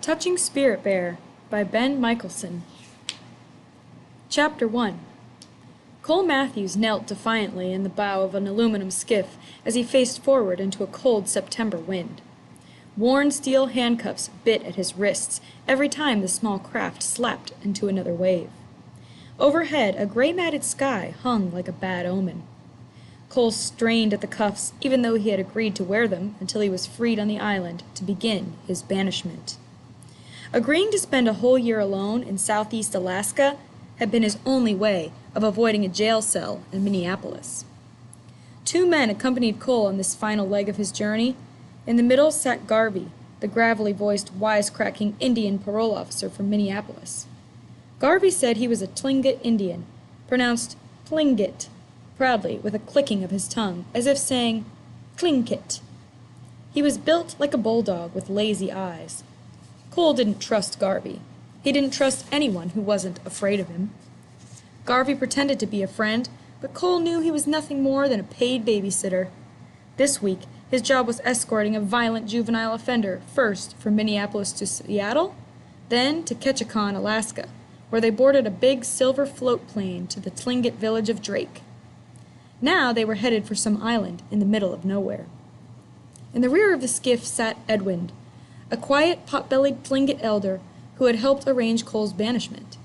Touching Spirit Bear by Ben Michelson. Chapter 1. Cole Matthews knelt defiantly in the bow of an aluminum skiff as he faced forward into a cold September wind. Worn steel handcuffs bit at his wrists every time the small craft slapped into another wave. Overhead, a gray-matted sky hung like a bad omen. Cole strained at the cuffs even though he had agreed to wear them until he was freed on the island to begin his banishment. Agreeing to spend a whole year alone in southeast Alaska had been his only way of avoiding a jail cell in Minneapolis. Two men accompanied Cole on this final leg of his journey. In the middle sat Garvey, the gravelly-voiced, wisecracking Indian parole officer from Minneapolis. Garvey said he was a Tlingit Indian, pronounced Tlingit, proudly with a clicking of his tongue, as if saying Tlingit. He was built like a bulldog with lazy eyes. Cole didn't trust Garvey. He didn't trust anyone who wasn't afraid of him. Garvey pretended to be a friend, but Cole knew he was nothing more than a paid babysitter. This week, his job was escorting a violent juvenile offender, first from Minneapolis to Seattle, then to Ketchikan, Alaska, where they boarded a big silver float plane to the Tlingit village of Drake. Now they were headed for some island in the middle of nowhere. In the rear of the skiff sat Edwin, a quiet, pot-bellied Tlingit elder who had helped arrange Cole's banishment.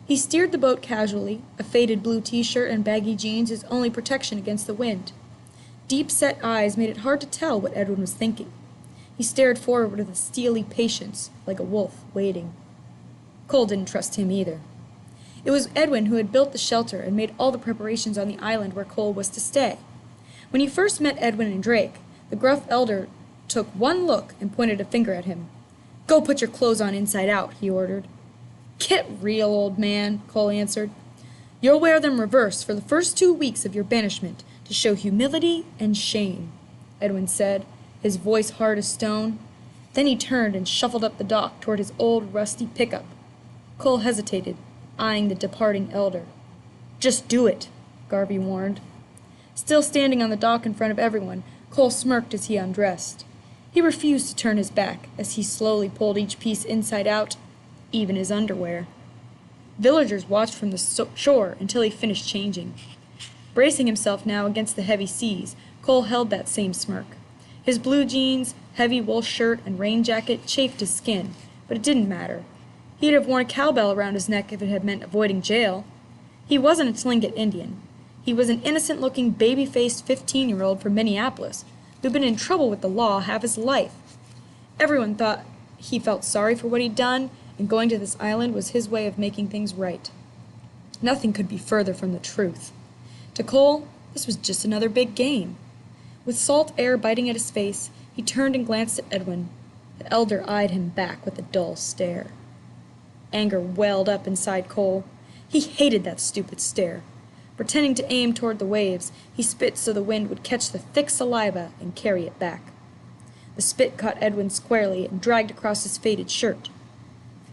He steered the boat casually, a faded blue t-shirt and baggy jeans his only protection against the wind. Deep-set eyes made it hard to tell what Edwin was thinking. He stared forward with a steely patience, like a wolf waiting. Cole didn't trust him either. It was Edwin who had built the shelter and made all the preparations on the island where Cole was to stay. When he first met Edwin and Drake, the gruff elder took one look and pointed a finger at him. "Go put your clothes on inside out," he ordered. "Get real, old man," Cole answered. "You'll wear them reversed for the first 2 weeks of your banishment to show humility and shame," Edwin said, his voice hard as stone. Then he turned and shuffled up the dock toward his old rusty pickup. Cole hesitated, eyeing the departing elder. "Just do it," Garvey warned. Still standing on the dock in front of everyone, Cole smirked as he undressed. He refused to turn his back as he slowly pulled each piece inside out, even his underwear. Villagers watched from the shore until he finished changing. Bracing himself now against the heavy seas, Cole held that same smirk. His blue jeans, heavy wool shirt, and rain jacket chafed his skin, but it didn't matter. He'd have worn a cowbell around his neck if it had meant avoiding jail. He wasn't a Tlingit Indian. He was an innocent-looking, baby-faced 15-year-old from Minneapolis who'd been in trouble with the law half his life. Everyone thought he felt sorry for what he'd done, and going to this island was his way of making things right. Nothing could be further from the truth. To Cole, this was just another big game. With salt air biting at his face, he turned and glanced at Edwin. The elder eyed him back with a dull stare. Anger welled up inside Cole. He hated that stupid stare. Pretending to aim toward the waves, he spit so the wind would catch the thick saliva and carry it back. The spit caught Edwin squarely and dragged across his faded shirt.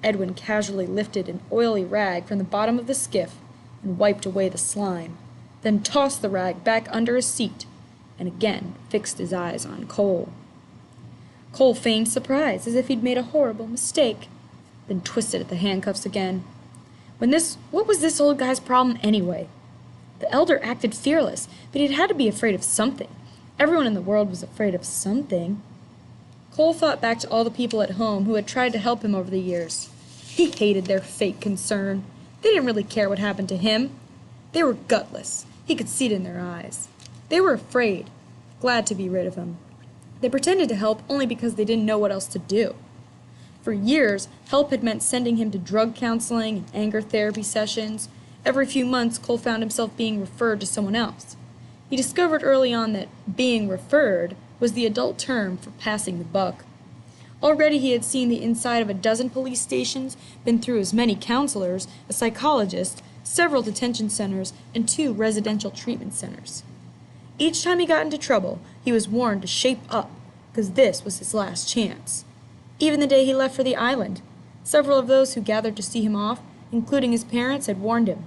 Edwin casually lifted an oily rag from the bottom of the skiff and wiped away the slime, then tossed the rag back under his seat and again fixed his eyes on Cole. Cole feigned surprise as if he'd made a horrible mistake, then twisted at the handcuffs again. What was this old guy's problem anyway? The elder acted fearless, but he'd had to be afraid of something. Everyone in the world was afraid of something. Cole thought back to all the people at home who had tried to help him over the years. He hated their fake concern. They didn't really care what happened to him. They were gutless. He could see it in their eyes. They were afraid, glad to be rid of him. They pretended to help only because they didn't know what else to do. For years, help had meant sending him to drug counseling and anger therapy sessions. Every few months, Cole found himself being referred to someone else. He discovered early on that being referred was the adult term for passing the buck. Already he had seen the inside of a dozen police stations, been through as many counselors, a psychologist, several detention centers, and 2 residential treatment centers. Each time he got into trouble, he was warned to shape up, because this was his last chance. Even the day he left for the island, several of those who gathered to see him off, including his parents, had warned him,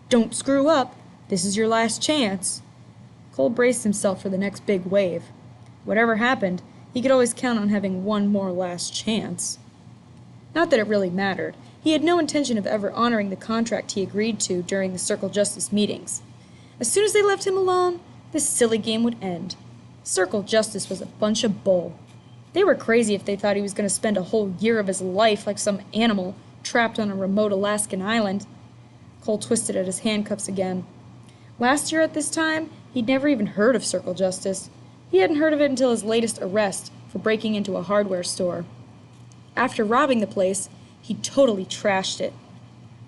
"Don't screw up. This is your last chance." Cole braced himself for the next big wave. Whatever happened, he could always count on having one more last chance. Not that it really mattered. He had no intention of ever honoring the contract he agreed to during the Circle Justice meetings. As soon as they left him alone, this silly game would end. Circle Justice was a bunch of bull. They were crazy if they thought he was going to spend a whole year of his life like some animal trapped on a remote Alaskan island. Cole twisted at his handcuffs again. Last year at this time, he'd never even heard of Circle Justice. He hadn't heard of it until his latest arrest for breaking into a hardware store. After robbing the place, he totally trashed it.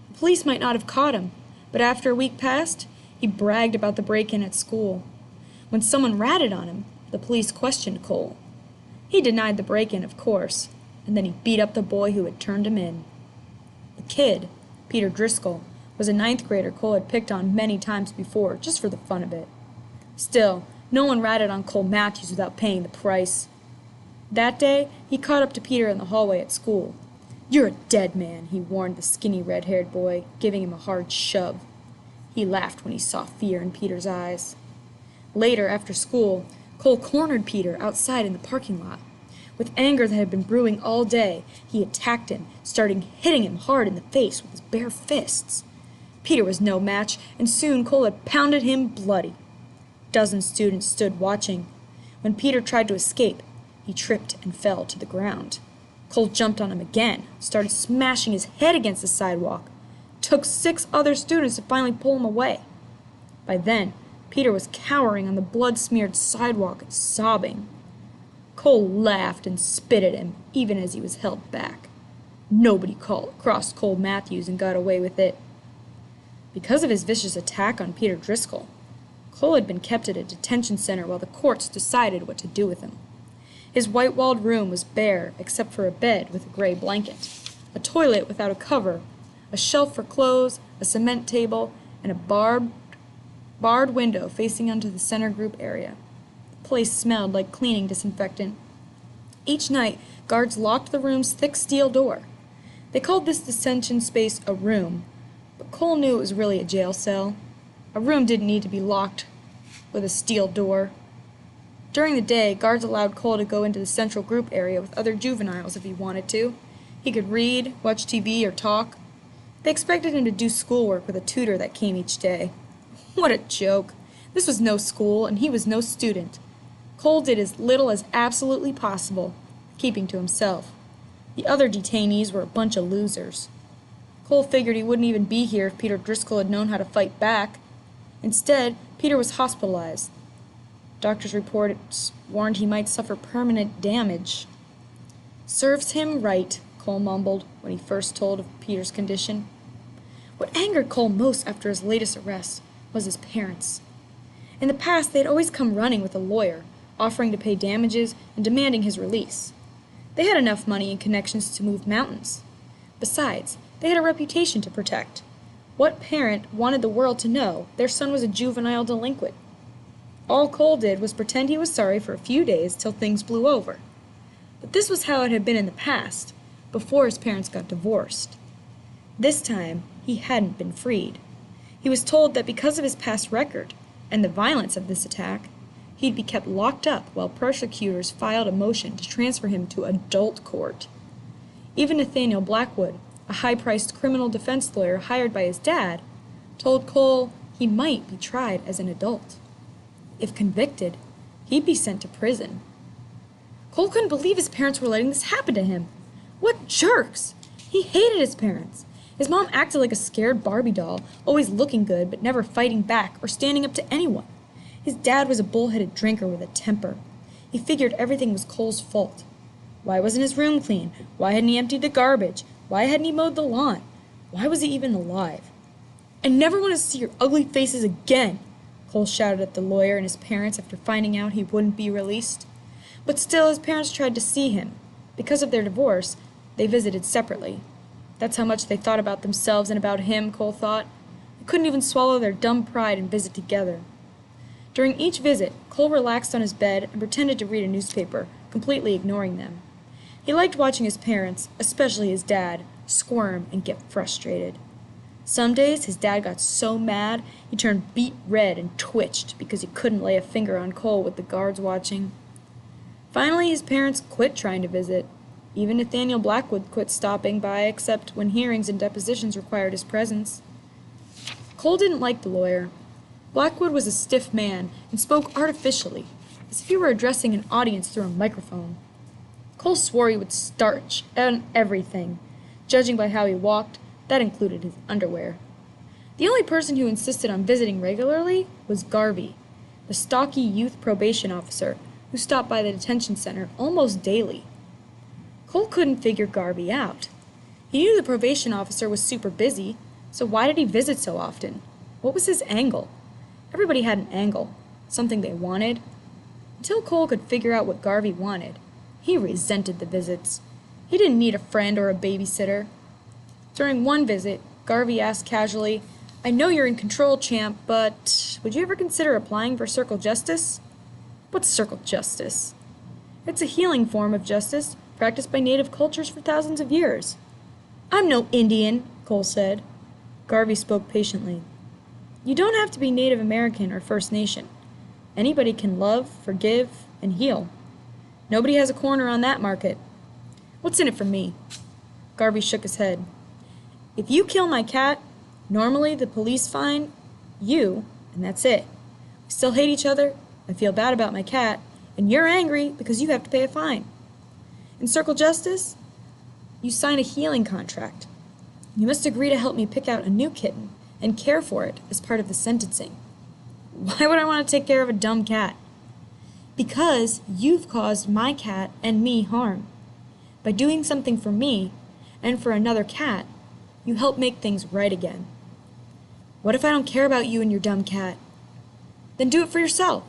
The police might not have caught him, but after a week passed, he bragged about the break-in at school. When someone ratted on him, the police questioned Cole. He denied the break-in, of course, and then he beat up the boy who had turned him in. The kid, Peter Driscoll, was a ninth grader Cole had picked on many times before, just for the fun of it. Still, no one ratted on Cole Matthews without paying the price. That day, he caught up to Peter in the hallway at school. "You're a dead man," he warned the skinny red-haired boy, giving him a hard shove. He laughed when he saw fear in Peter's eyes. Later, after school, Cole cornered Peter outside in the parking lot. With anger that had been brewing all day, he attacked him, starting hitting him hard in the face with his bare fists. Peter was no match, and soon Cole had pounded him bloody. Dozens of students stood watching. When Peter tried to escape, he tripped and fell to the ground. Cole jumped on him again, started smashing his head against the sidewalk. It took 6 other students to finally pull him away. By then, Peter was cowering on the blood-smeared sidewalk and sobbing. Cole laughed and spit at him, even as he was held back. Nobody crossed Cole Matthews and got away with it. Because of his vicious attack on Peter Driscoll, Cole had been kept at a detention center while the courts decided what to do with him. His white-walled room was bare except for a bed with a gray blanket, a toilet without a cover, a shelf for clothes, a cement table, and a barred window facing onto the center group area. The place smelled like cleaning disinfectant. Each night, guards locked the room's thick steel door. They called this detention space a room, but Cole knew it was really a jail cell. A room didn't need to be locked with a steel door. During the day, guards allowed Cole to go into the central group area with other juveniles if he wanted to. He could read, watch TV, or talk. They expected him to do schoolwork with a tutor that came each day. What a joke. This was no school, and he was no student. Cole did as little as absolutely possible, keeping to himself. The other detainees were a bunch of losers. Cole figured he wouldn't even be here if Peter Driscoll had known how to fight back. Instead, Peter was hospitalized. Doctors' reports warned he might suffer permanent damage. "Serves him right," Cole mumbled when he first told of Peter's condition. What angered Cole most after his latest arrest was his parents. In the past, they had always come running with a lawyer, offering to pay damages and demanding his release. They had enough money and connections to move mountains. Besides, they had a reputation to protect. What parent wanted the world to know their son was a juvenile delinquent? All Cole did was pretend he was sorry for a few days till things blew over. But this was how it had been in the past, before his parents got divorced. This time, he hadn't been freed. He was told that because of his past record and the violence of this attack, he'd be kept locked up while prosecutors filed a motion to transfer him to adult court. Even Nathaniel Blackwood, a high-priced criminal defense lawyer hired by his dad, told Cole he might be tried as an adult. If convicted, he'd be sent to prison. Cole couldn't believe his parents were letting this happen to him. What jerks! He hated his parents. His mom acted like a scared Barbie doll, always looking good but never fighting back or standing up to anyone. His dad was a bull-headed drinker with a temper. He figured everything was Cole's fault. Why wasn't his room clean? Why hadn't he emptied the garbage? Why hadn't he mowed the lawn? Why was he even alive? "I never want to see your ugly faces again," Cole shouted at the lawyer and his parents after finding out he wouldn't be released. But still, his parents tried to see him. Because of their divorce, they visited separately. That's how much they thought about themselves and about him, Cole thought. They couldn't even swallow their dumb pride and visit together. During each visit, Cole relaxed on his bed and pretended to read a newspaper, completely ignoring them. He liked watching his parents, especially his dad, squirm and get frustrated. Some days, his dad got so mad, he turned beet red and twitched because he couldn't lay a finger on Cole with the guards watching. Finally, his parents quit trying to visit. Even Nathaniel Blackwood quit stopping by except when hearings and depositions required his presence. Cole didn't like the lawyer. Blackwood was a stiff man and spoke artificially, as if he were addressing an audience through a microphone. Cole swore he would starch on everything. Judging by how he walked, that included his underwear. The only person who insisted on visiting regularly was Garvey, the stocky youth probation officer who stopped by the detention center almost daily. Cole couldn't figure Garvey out. He knew the probation officer was super busy, so why did he visit so often? What was his angle? Everybody had an angle, something they wanted. Until Cole could figure out what Garvey wanted, he resented the visits. He didn't need a friend or a babysitter. During one visit, Garvey asked casually, "I know you're in control, champ, but would you ever consider applying for circle justice?" What's circle justice? It's a healing form of justice practiced by native cultures for thousands of years. "I'm no Indian," Cole said. Garvey spoke patiently. "You don't have to be Native American or First Nation. Anybody can love, forgive, and heal. Nobody has a corner on that market. What's in it for me?" Garvey shook his head. "If you kill my cat, normally the police fine you, and that's it. We still hate each other, I feel bad about my cat, and you're angry because you have to pay a fine. In circle justice, you sign a healing contract. You must agree to help me pick out a new kitten and care for it as part of the sentencing." "Why would I want to take care of a dumb cat?" "Because you've caused my cat and me harm. By doing something for me and for another cat, you help make things right again." "What if I don't care about you and your dumb cat?" "Then do it for yourself.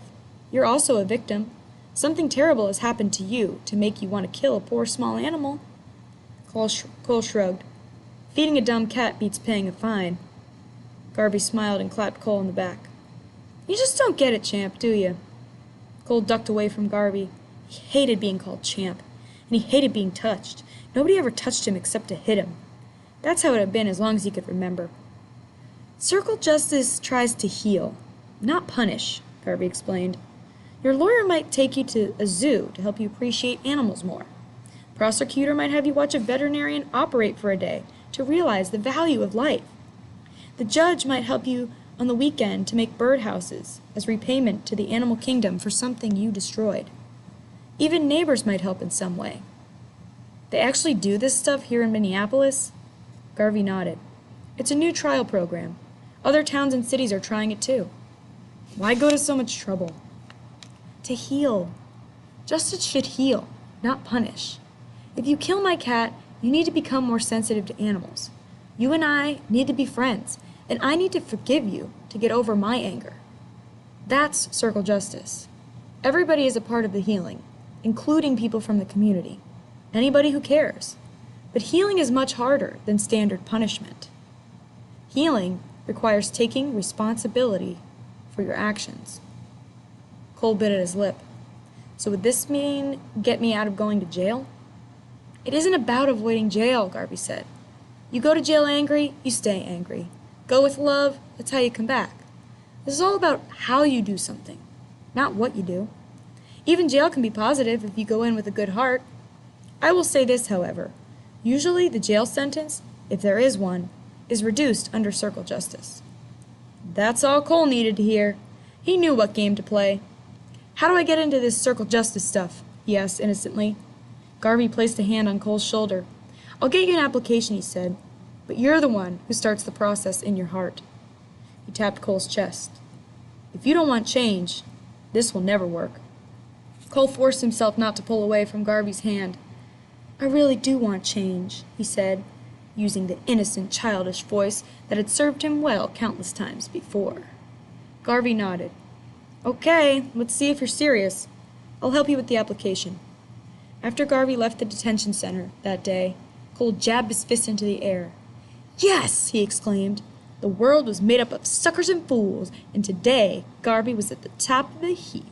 You're also a victim. Something terrible has happened to you to make you want to kill a poor small animal." Cole shrugged. "Feeding a dumb cat beats paying a fine." Garvey smiled and clapped Cole on the back. "You just don't get it, champ, do you?" Cole ducked away from Garvey. He hated being called champ, and he hated being touched. Nobody ever touched him except to hit him. That's how it had been as long as he could remember. "Circle justice tries to heal, not punish," Garvey explained. "Your lawyer might take you to a zoo to help you appreciate animals more. Prosecutor might have you watch a veterinarian operate for a day to realize the value of life. The judge might help you on the weekend to make birdhouses as repayment to the animal kingdom for something you destroyed. Even neighbors might help in some way." "They actually do this stuff here in Minneapolis?" Garvey nodded. "It's a new trial program. Other towns and cities are trying it too." "Why go to so much trouble?" "To heal. Justice should heal, not punish. If you kill my cat, you need to become more sensitive to animals. You and I need to be friends, and I need to forgive you to get over my anger. That's circle justice. Everybody is a part of the healing, including people from the community. Anybody who cares. But healing is much harder than standard punishment. Healing requires taking responsibility for your actions." Cole bit at his lip. "So would this mean get me out of going to jail?" "It isn't about avoiding jail," Garvey said. "You go to jail angry, you stay angry. Go with love, that's how you come back. This is all about how you do something, not what you do. Even jail can be positive if you go in with a good heart. I will say this, however. Usually the jail sentence, if there is one, is reduced under circle justice." That's all Cole needed to hear. He knew what game to play. "How do I get into this circle justice stuff?" he asked innocently. Garvey placed a hand on Cole's shoulder. "I'll get you an application," he said, "but you're the one who starts the process in your heart." He tapped Cole's chest. "If you don't want change, this will never work." Cole forced himself not to pull away from Garvey's hand. "I really do want change," he said, using the innocent, childish voice that had served him well countless times before. Garvey nodded. "Okay, let's see if you're serious. I'll help you with the application." After Garvey left the detention center that day, Cole jabbed his fist into the air. "Yes!" he exclaimed. The world was made up of suckers and fools, and today Garvey was at the top of the heap.